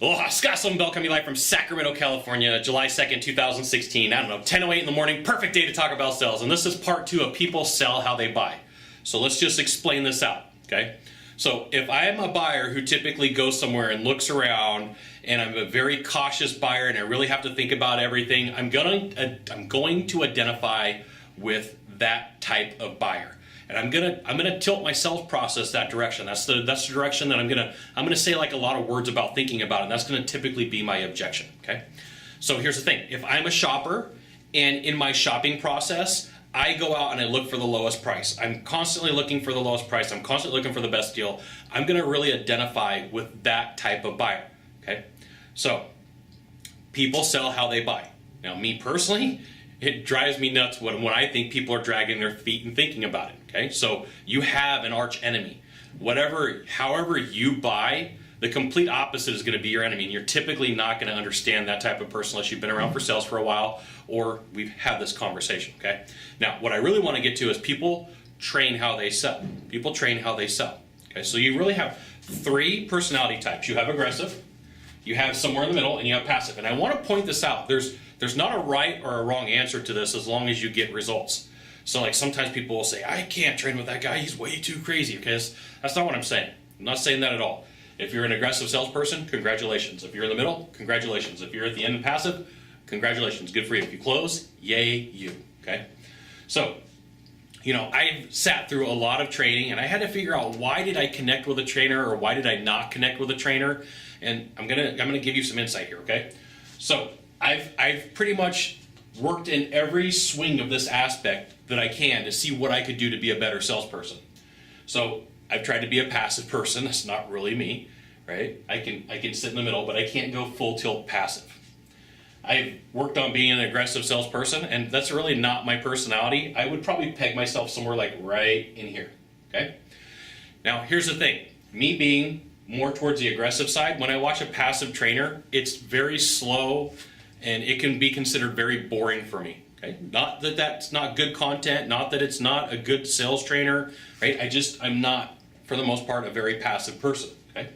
Aloha, Sylvan Bell coming live from Sacramento, California, July 2nd, 2016. I don't know, 10:08 in the morning, perfect day to talk about sales. And this is part 2 of people sell how they buy. So let's just explain this out, okay? So if I am a buyer who typically goes somewhere and looks around, and I'm a very cautious buyer and I really have to think about everything, I'm going to identify with that type of buyer. And I'm gonna tilt my sales process that direction. That's the direction that I'm gonna say like a lot of words about thinking about it. And that's gonna typically be my objection. Okay. So here's the thing: if I'm a shopper and in my shopping process, I go out and I look for the lowest price. I'm constantly looking for the lowest price. I'm constantly looking for the best deal. I'm gonna really identify with that type of buyer. Okay. So people sell how they buy. Now, me personally, it drives me nuts when I think people are dragging their feet and thinking about it. Okay, so you have an arch enemy. However you buy, the complete opposite is going to be your enemy, and you're typically not going to understand that type of person unless you've been around for sales for a while or we've had this conversation. Okay, now what I really want to get to is people train how they sell. People train how they sell. Okay, so you really have 3 personality types. You have aggressive, you have somewhere in the middle, and you have passive. And I want to point this out. There's not a right or a wrong answer to this as long as you get results. So like sometimes people will say, I can't train with that guy, he's way too crazy. Okay, that's not what I'm saying. I'm not saying that at all. If you're an aggressive salesperson, congratulations. If you're in the middle, congratulations. If you're at the end and passive, congratulations, good for you. If you close, yay you, okay? So, I've sat through a lot of training and I had to figure out why did I connect with a trainer or why did I not connect with a trainer? And I'm gonna give you some insight here, okay? So I've pretty much worked in every swing of this aspect that I can to see what I could do to be a better salesperson. So I've tried to be a passive person. That's not really me, right? I can sit in the middle, but I can't go full tilt passive. I've worked on being an aggressive salesperson, and that's really not my personality. I would probably peg myself somewhere like right in here, okay? Now, here's the thing. Me being more towards the aggressive side, when I watch a passive trainer, it's very slow, and it can be considered very boring for me. Okay? Not that that's not good content, not that it's not a good sales trainer, right? I'm not, for the most part, a very passive person. Okay?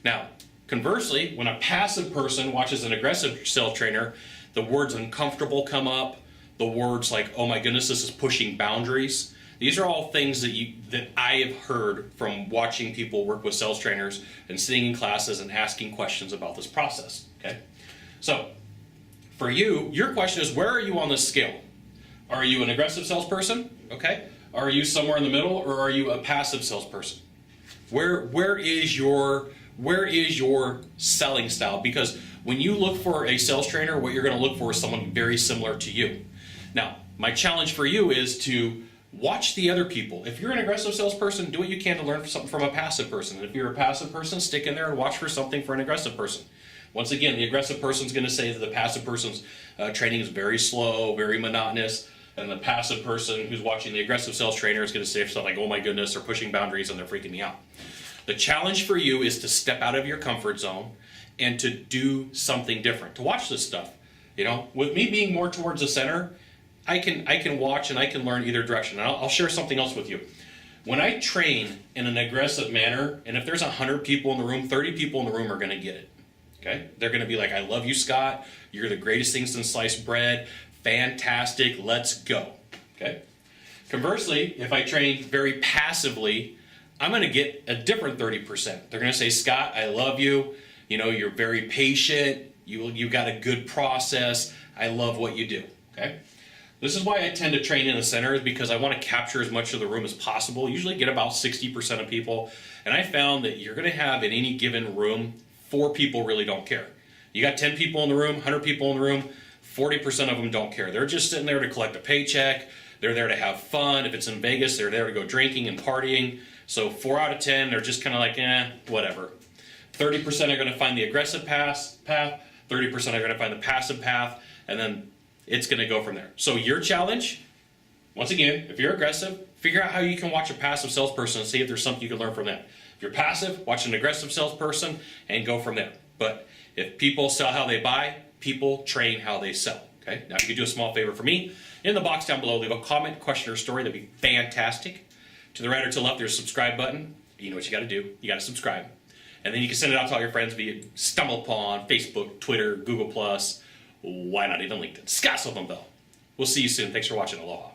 Now, conversely, when a passive person watches an aggressive sales trainer, the words uncomfortable come up, the words like, oh my goodness, this is pushing boundaries. These are all things that I have heard from watching people work with sales trainers and sitting in classes and asking questions about this process. Okay? So, for you, your question is, where are you on this scale? Are you an aggressive salesperson? Okay. Are you somewhere in the middle, or are you a passive salesperson? Where is your selling style? Because when you look for a sales trainer, what you're going to look for is someone very similar to you. Now, my challenge for you is to watch the other people. If you're an aggressive salesperson, do what you can to learn something from a passive person. And if you're a passive person, stick in there and watch for something for an aggressive person. Once again, the aggressive person is going to say that the passive person's training is very slow, very monotonous, and the passive person who's watching the aggressive sales trainer is going to say stuff like, oh my goodness, they're pushing boundaries and they're freaking me out. The challenge for you is to step out of your comfort zone and to do something different, to watch this stuff. With me being more towards the center, I can watch and I can learn either direction. And I'll share something else with you. When I train in an aggressive manner, and if there's 100 people in the room, 30 people in the room are going to get it. Okay? They're going to be like, I love you, Scott. You're the greatest thing since sliced bread. Fantastic. Let's go. Okay? Conversely, if I train very passively, I'm going to get a different 30%. They're going to say, Scott, I love you. You're very patient. You got a good process. I love what you do. Okay? This is why I tend to train in the center, is because I want to capture as much of the room as possible. Usually get about 60% of people. And I found that you're going to have in any given room 4 people really don't care. You got 10 people in the room, 100 people in the room, 40% of them don't care. They're just sitting there to collect a paycheck. They're there to have fun. If it's in Vegas, they're there to go drinking and partying. So 4 out of 10, they're just kind of like, whatever. 30% are going to find the aggressive path, 30% are going to find the passive path, and then it's going to go from there. So your challenge, once again, if you're aggressive, figure out how you can watch a passive salesperson and see if there's something you can learn from them. If you're passive, watch an aggressive salesperson and go from there. But if people sell how they buy, people train how they sell. Okay? Now, if you could do a small favor for me, in the box down below, leave a comment, question, or story. That'd be fantastic. To the right or to the left, there's a subscribe button. You know what you got to do. You got to subscribe. And then you can send it out to all your friends via StumbleUpon, Facebook, Twitter, Google+, why not even LinkedIn. Scott Sylvan Bell. We'll see you soon. Thanks for watching. Aloha.